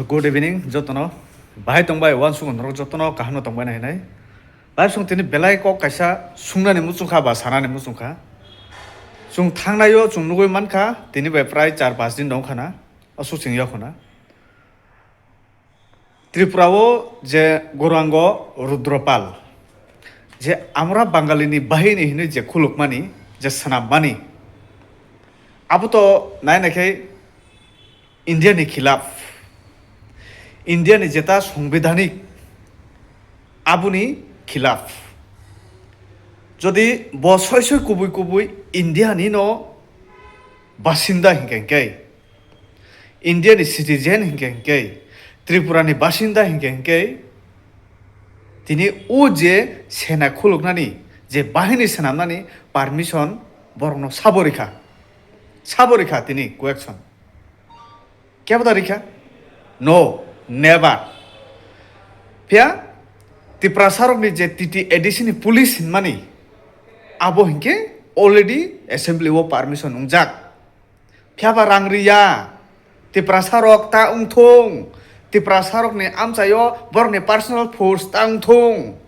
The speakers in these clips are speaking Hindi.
Good evening, Jotono. Bahai tongbai wan sungun rok jotono kahano tongbai nai nai. Bahai sung tini belai ko kaisa sungna ni musungkha ba sana ni musungkha. Sung thangnayo sung nugoi mankha tini bai prai 4-5 din dong khana. Asu singyo khana. Tripurao je Gorango Rudropal. Je amra Bangalini bahini hini je khulukmani je sanabmani. Abu to nai nakai India ni khilaf. India ने जेता संवैधानिक आबुनी खिलाफ जदि बसय कुबुई कुबुई इंडिया नि नो बासिंदा हिंकेंके इंडिया नि सिटीजन हिंकेंके त्रिपुरा नि बासिंदा हिंकेंके तिनी उ जे सेना खुलुकनानि जे बाहिनी सेनामनानि पारमिशन बरनो साबरिखा तिनी कोएक्शन क्या बता रिखा no Never. Pia Tiprasarok ni je titi edisi police money. Abo hinke already assembly wo permission ungjak. Pia barangriya Tiprasarok ta ungthong. Tiprasarok ni amsayo bor ni personal force ta ungthong.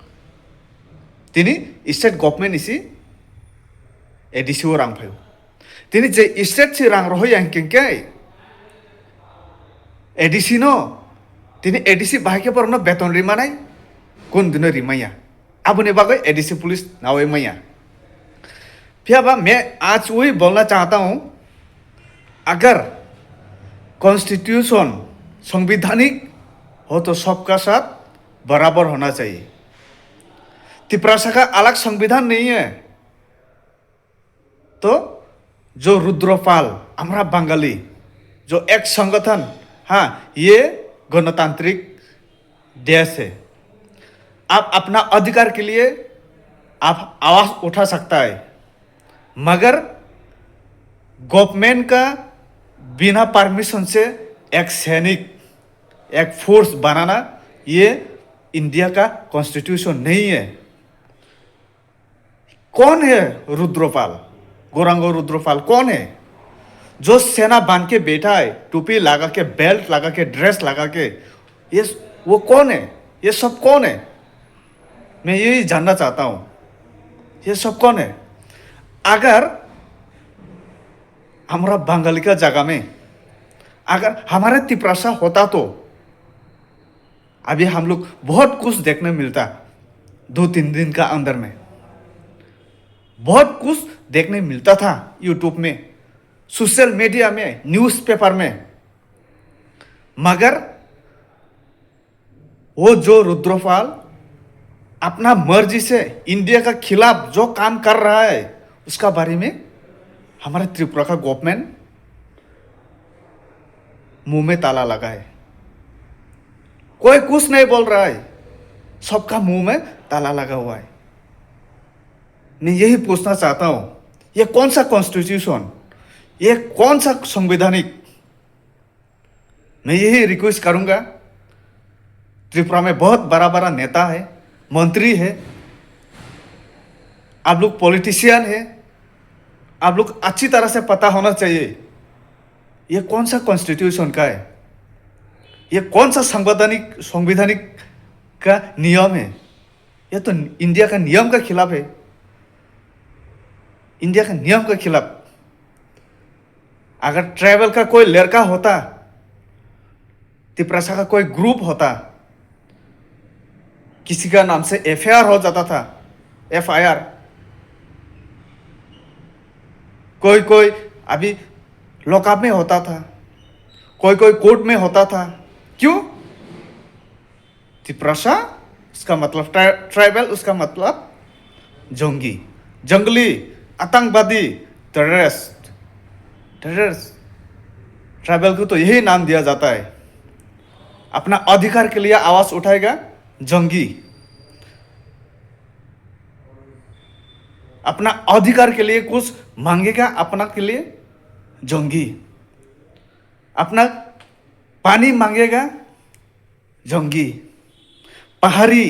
Tini state government isi edisi wo rang phayo. Tini je state si rang roho yang kengke edisi no তিনি এডিসি বাহাকে পরনো বেতন রিমা নাই কোন দিন রিমাইয়া আবুনে बागै एडीसी पुलिस नावे मैया फिर मैं आज वही बोलना चाहता हूँ अगर कॉन्स्टिट्यूशन संवैधानिक हो तो सबका साथ बराबर होना चाहिए तिपरासा का अलग संविधान नहीं है तो जो रुद्रपाल अमरा बंगाली जो एक संगठन हाँ ये गणतांत्रिक देश है आप अपना अधिकार के लिए आप आवाज उठा सकता है मगर गवर्नमेंट का बिना परमिशन से एक सैनिक एक फोर्स बनाना ये इंडिया का कॉन्स्टिट्यूशन नहीं है कौन है रुद्रपाल गोरांगो रुद्रपाल कौन है जो सेना बांध के बैठा है टोपी लगा के बेल्ट लगा के ड्रेस लगा के ये वो कौन है ये सब कौन है मैं यही जानना चाहता हूँ ये सब कौन है अगर हमारा बंगाली का जगह में अगर हमारा तिपरासा होता तो अभी हम लोग बहुत कुछ देखने मिलता 2-3 दिन का अंदर में बहुत कुछ देखने मिलता था यूट्यूब में सोशल मीडिया में न्यूज़पेपर में मगर वो जो रुद्रपाल अपना मर्जी से इंडिया का खिलाफ जो काम कर रहा है उसका बारे में हमारे त्रिपुरा का गवर्नमेंट मुंह में ताला लगा है कोई कुछ नहीं बोल रहा है सबका मुंह में ताला लगा हुआ है मैं यही पूछना चाहता हूं ये कौन सा कॉन्स्टिट्यूशन ये कौन सा संवैधानिक मैं यही रिक्वेस्ट करूंगा त्रिपुरा में बहुत बड़ा बड़ा नेता है मंत्री है आप लोग पॉलिटिशियन है आप लोग अच्छी तरह से पता होना चाहिए ये कौन सा कॉन्स्टिट्यूशन का है ये कौन सा संवैधानिक का नियम है ये तो इंडिया का नियम का खिलाफ है इंडिया का नियम के खिलाफ अगर ट्रैवल का कोई लड़का होता तिपरासा का कोई ग्रुप होता किसी का नाम से एफआईआर हो जाता था एफआईआर कोई अभी लॉकअप में होता था कोई कोर्ट में होता था क्यों तिपरासा उसका मतलब ट्राइबल उसका मतलब जंगली आतंकवादी टेररिस्ट ट्राइबल को तो यही नाम दिया जाता है अपना अधिकार के लिए आवाज उठाएगा जंगी अपना अधिकार के लिए कुछ मांगेगा अपना के लिए जंगी अपना पानी मांगेगा जंगी पहाड़ी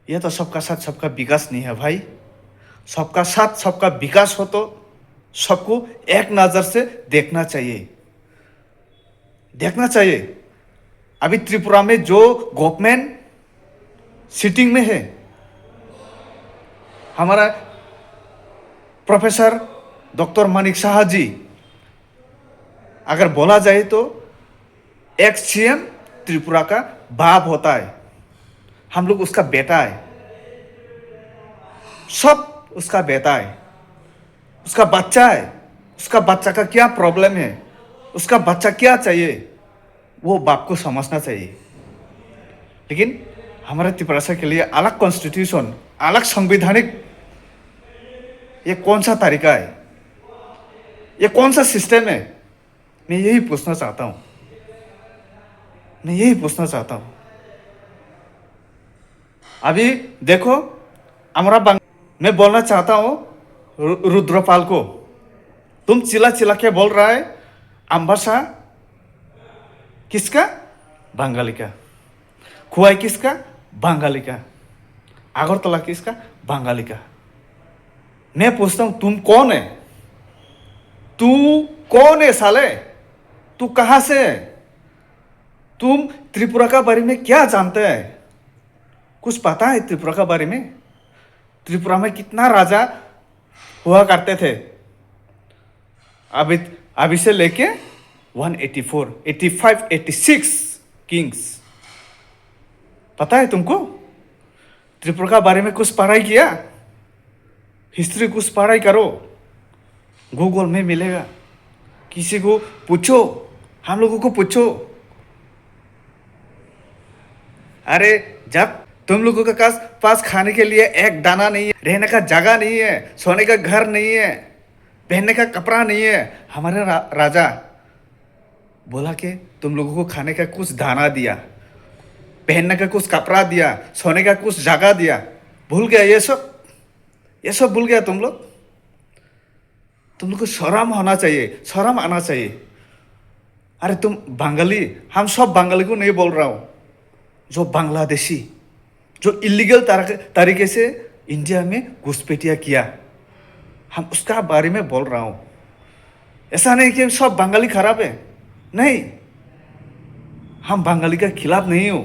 यह तो सबका साथ सबका विकास नहीं है भाई सबका साथ सबका विकास हो तो सबको एक नज़र से देखना चाहिए देखना चाहिए अभी त्रिपुरा में जो गवर्नमेंट सिटिंग में है, हमारा प्रोफेसर डॉक्टर मानिक शाह जी, अगर बोला जाए तो एक्स सीएम त्रिपुरा का बाप होता है, हम लोग उसका बेटा है, सब उसका बेटा है, उसका बच्चा है। उसका बच्चा का क्या प्रॉब्लम है, उसका बच्चा क्या चाहिए, वो बाप को समझना चाहिए। लेकिन हमारे त्रिपुरा के लिए अलग कॉन्स्टिट्यूशन, अलग संवैधानिक, ये कौन सा तरीका है, ये कौन सा सिस्टम है? मैं यही पूछना चाहता हूं, मैं यही पूछना चाहता हूं। अभी देखो मैं बोलना चाहता हूं रुद्रपाल को, तुम चिल्ला चिल्ला के बोल रहा है अम्बासा किसका? बंगाली का। खुआई किसका? बंगाली का। अगरतला किसका? बंगाली का। मैं पूछता हूं तुम कौन है? तू कौन है साले? तू कहां से है? तुम त्रिपुरा का बारे में क्या जानते हैं? कुछ पता है त्रिपुरा का बारे में? त्रिपुरा में कितना राजा हुआ करते थे? अभी से लेके 184, 85, 86 किंग्स। पता है तुमको? त्रिपुरा का बारे में कुछ पढ़ाई किया? हिस्ट्री कुछ पढ़ाई करो, गूगल में मिलेगा। किसी को पूछो, हम लोगों को पूछो। अरे जब तुम लोगों के पास खाने के लिए एक दाना नहीं है, रहने का जगह नहीं है, सोने का घर नहीं है, पहनने का कपड़ा नहीं है, हमारे राजा बोला कि तुम लोगों को खाने का कुछ दाना दिया, पहनने का कुछ कपड़ा दिया, सोने का कुछ जगह दिया। भूल गया ये सब भूल गया तुम लोग? तुम लोग को शर्म होना चाहिए, शर्म आना चाहिए। अरे तुम बंगाली, हम सब बंगाली को नहीं बोल रहा हूं, जो बांग्लादेशी, जो इलीगल तरीके से इंडिया में घुसपैठिया किया, हम उसका बारे में बोल रहा हूं। ऐसा नहीं कि सब बंगाली खराब है, नहीं, हम बंगाली के खिलाफ नहीं हूं,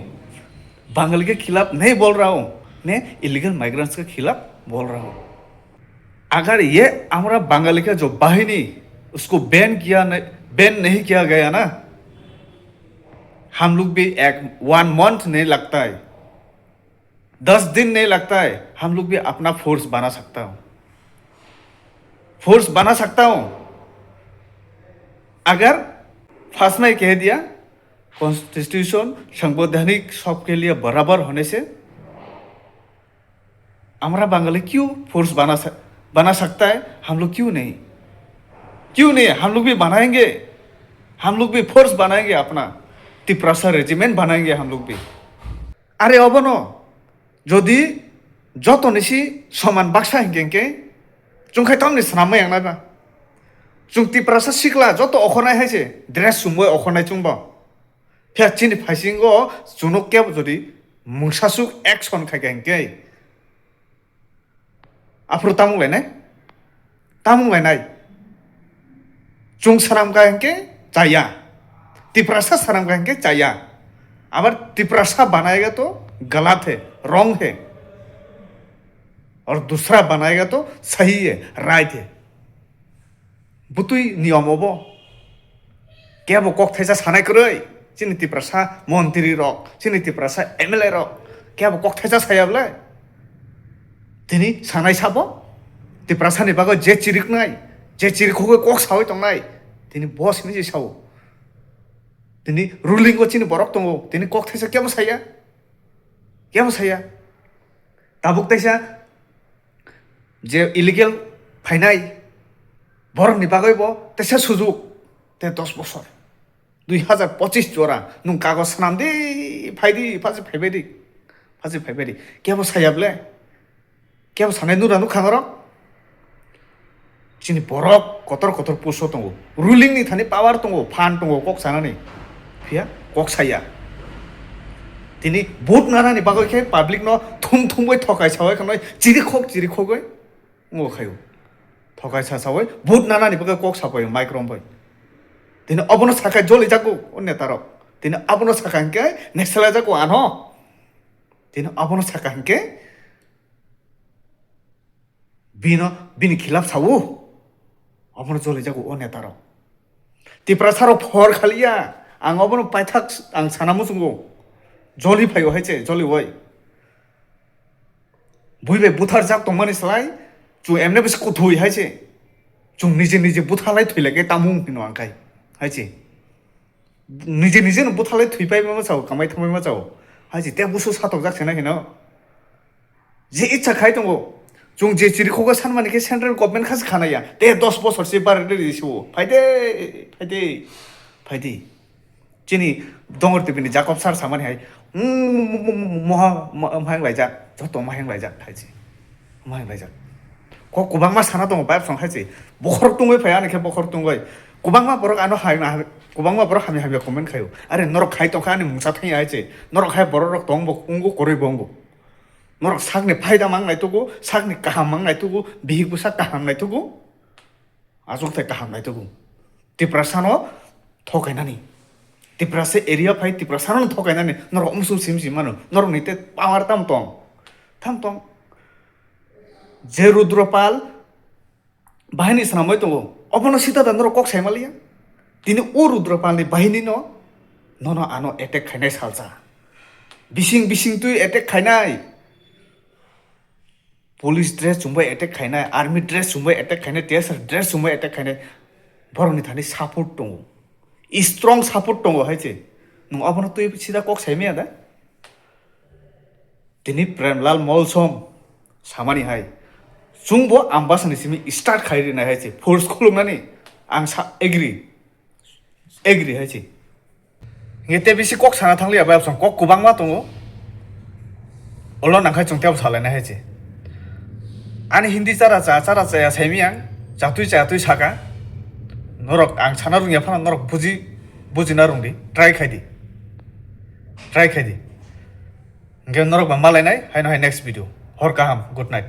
बंगाली के खिलाफ नहीं बोल रहा हूं, मैं इलीगल माइग्रेंट्स के खिलाफ बोल रहा हूं। अगर ये हमारा बंगाली का जो बाहिनी, उसको बैन नहीं किया गया ना, हम लोग भी 1 मंथ नहीं लगता है, 10 दिन नहीं लगता है, हम लोग भी अपना फोर्स बना सकता हूं। अगर फर्स्ट में कह दिया कॉन्स्टिट्यूशन संवैधानिक सबके लिए बराबर होने से हमारा बंगाली क्यों फोर्स बना सकता है? हम लोग क्यों नहीं? हम लोग भी बनाएंगे, हम लोग भी फोर्स बनाएंगे, अपना तिप्रासा रेजिमेंट बनाएंगे हम लोग भी। अरे अबनो जदि जतनिसी समान बाक्सा हिंगे जोंखाय तमनि स्नाम यांगनाबा जों तिप्रासा सिक्ला जत अखनाय हायसे ड्रेस सुमबो अखनाय चुंबा फिर चिनि फाइसिंगो जुनक के जदि मुंसासुक एक्शन खायगे आफ्रो तामुंलायनाय जों सारामगा हिंगे जाया, तिप्रासा सारामगा हिंगे जाया। अगर तिप्रासा बनाएगा तो गलत है, रॉन्ग है, और दूसरा बनाएगा तो सही है, राइट है। बुतुई नियम होबो क्या वो कक थैसा सानाय करई चिनि तिप्रासा मंत्री रक, चिनि तिप्रासा एमएलए रक क्या वो कक थैसा सायाब्ला दिनै सानाय साबो तिप्रासानि बागै जे चिरिकनाय, जे चिरिखौ कक सावै तंनाय दिनै बस नि जे सावो दिनै रुलिंग को चिनि बरक दंगो दिनै कक थैसा क्या साया ताबुक तैसा जे इलीगल फाइनाय बरकनि बागैबो तैसा सुजुग ते 10 बছर 2025 जरा नुं कागज सानामदि फाजि फाइबायदि क्या सायाब्ले क्या सानाय नुरानु खांगर चिनि बरक कतर पुसो दंगो रुलिंग नि थानि पावर दंगो फान दंगो कक सानानै फिया कक साया दिनै भोट नानानि बागैखे पाब्लिक न थुम थकाय सावै खानाय चिरिखगै ngो खायो थकाय सासावै भोट नानानि बागै कक सावै माइक्रम बै Tino abono sakai joli jago onne taro. Tino abono sakanke next la jago ano. Tino abono sakanke bini khilaf sawu. Abono joli jago onne taro. Ti prasaro phor khalia ang abono paithak ang sanamu sungo. Joli phayo haiche joli wai. Buibe buthar jak tongmani slai chu emne bis ko thui haiche. Chung nije buthalai thuilage tamung hino angkai. Haiche. Nije no buthalai thuipai ma chau kamai thamai ma chau. Haiche te busu satok jak sena hino. Je ichha khai tongo. Chung je chiri khoga sanmani ke central government khas khanaya. Te 10 bosor se bar re disu. Faide. Chini dongor te bini jakob sar samani hai. Mahang laijak. Joto mahang laijak haiche. Mahang laijak. Ko kubangma sana dong baip song haiche. Bokhor tungoi phaya ne ke bokhor tungoi. Kubangma borok ano hai na kubangma borok hami comment khayo. Are norok khai tong khani mungsa thai haiche. Norok khai borok tong bo ungu koroi bongo. Norok sakne phaida mang nai tugu, sakne kaham mang nai tugu, bihik busa kaham nai tugu. Azok te kaham nai tugu. Tiprasano thokai nani. Tiprase area phai tiprasano thokai nani. Norok umsu simsi manu. Norok nite power tam tong. Je Rudropal bahini sanamai tongo. Opono sita dan norok kok semalia. Tini o Rudropal ni bahini no ano attack khainai salsa. Bising tu attack khainai. Police dress chumbai attack khainai, army dress chumbai attack khainai, desert dress chumbai attack khainai. Boroni thani support tongo. Strong support tongo haiche. Nung opono tu sida kok semia da. Tini Premlal Molsom samani hai. Sungbo ambasani simi start khairi na haiche. Force khulung nani ang agree haiche. Ngete bisi kok sana thangli aba song kok kubang ma tongo. Olo nangkhai chungtiab salai na haiche. Ani Hindi cara ya semiang jatui saka. Norok ang sanarung ya phana norok buji narung di try khai di. Nge norok ba malai nai hai no hai next video. Hor kaham good night.